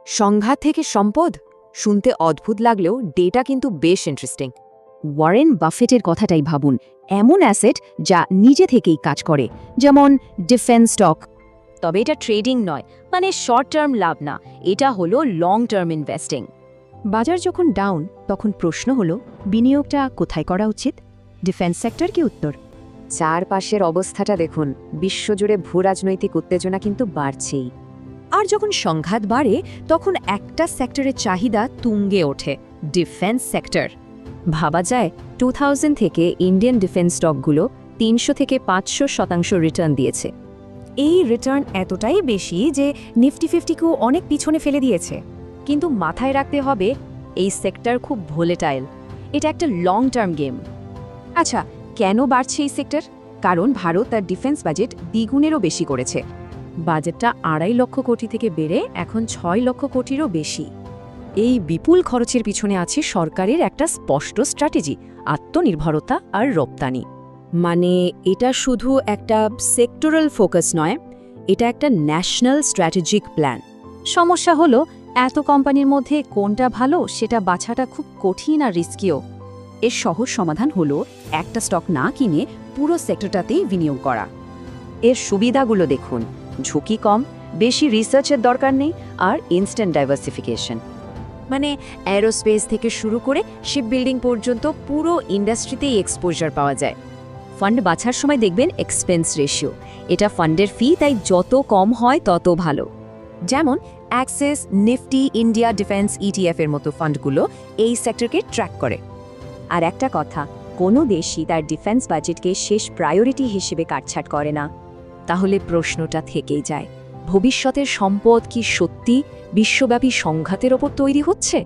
সংঘাত থেকে সম্পদ শুনতে অদ্ভুত লাগলেও ডেটা কিন্তু বেশ ইন্টারেস্টিং। ওয়ারেন বাফেটের কথাটাই ভাবুন, এমন অ্যাসেট যা নিজে থেকেই কাজ করে, যেমন ডিফেন্স স্টক। তবে এটা ট্রেডিং নয়, মানে শর্ট টার্ম লাভ না, এটা হলো লং টার্ম ইনভেস্টিং। বাজার যখন ডাউন তখন প্রশ্ন হলো বিনিয়োগটা কোথায় করা উচিত? ডিফেন্স সেক্টর কি উত্তর? চারপাশের অবস্থাটা দেখুন, বিশ্বজুড়ে ভূরাজনৈতিক উত্তেজনা কিন্তু বাড়ছেই। আর যখন সংঘাত বাড়ে তখন একটা সেক্টরের চাহিদা তুঙ্গে ওঠে, ডিফেন্স সেক্টর। ভাবা যায় 2000 থেকে ইন্ডিয়ান ডিফেন্স স্টকগুলো 300 থেকে 500% রিটার্ন দিয়েছে। এই রিটার্ন এতটাই বেশি যে নিফটি 50কেও অনেক পিছনে ফেলে দিয়েছে। কিন্তু মাথায় রাখতে হবে এই সেক্টর খুব ভোলেটাইল, এটা একটা লং টার্ম গেম। আচ্ছা, কেন বাড়ছে এই সেক্টর? কারণ ভারত তার ডিফেন্স বাজেট দ্বিগুণেরও বেশি করেছে। বাজেটটা 2.5 লক্ষ কোটি থেকে বেড়ে এখন 6 লক্ষ কোটিরও বেশি। এই বিপুল খরচের পিছনে আছে সরকারের একটা স্পষ্ট স্ট্র্যাটেজি, আত্মনির্ভরতা আর রপ্তানি। মানে এটা শুধু একটা সেক্টরাল ফোকাস নয়, এটা একটা ন্যাশনাল স্ট্র্যাটেজিক প্ল্যান। সমস্যা হলো এত কোম্পানির মধ্যে কোনটা ভালো সেটা বাছাটা খুব কঠিন আর রিস্কিও। এর সহজ সমাধান হলো একটা স্টক না কিনে পুরো সেক্টরটাতেই বিনিয়োগ করা। এর সুবিধাগুলো দেখুন, ঝুঁকি কম, বেশি রিসার্চের দরকার নেই, আর ইনস্ট্যান্ট ডাইভার্সিফিকেশন। মানে অ্যারোস্পেস থেকে শুরু করে শিপবিল্ডিং পর্যন্ত পুরো ইন্ডাস্ট্রিতেই এক্সপোজার পাওয়া যায়। ফান্ড বাছার সময় দেখবেন এক্সপেন্স রেশিও, এটা ফান্ডের ফি, তাই যত কম হয় তত ভালো। যেমন access, Nifty, India defence ETF এর মতো ফান্ডগুলো এই সেক্টরকে ট্র্যাক করে। আর একটা কথা, কোনো দেশই তার ডিফেন্স বাজেটকে শেষ প্রায়োরিটি হিসেবে কাটছাট করে না। তাহলে প্রশ্নটা থেকেই যায়, ভবিষ্যতের সম্পদ কি সত্যি বিশ্বব্যাপী সংঘাতের ওপর তৈরি হচ্ছে?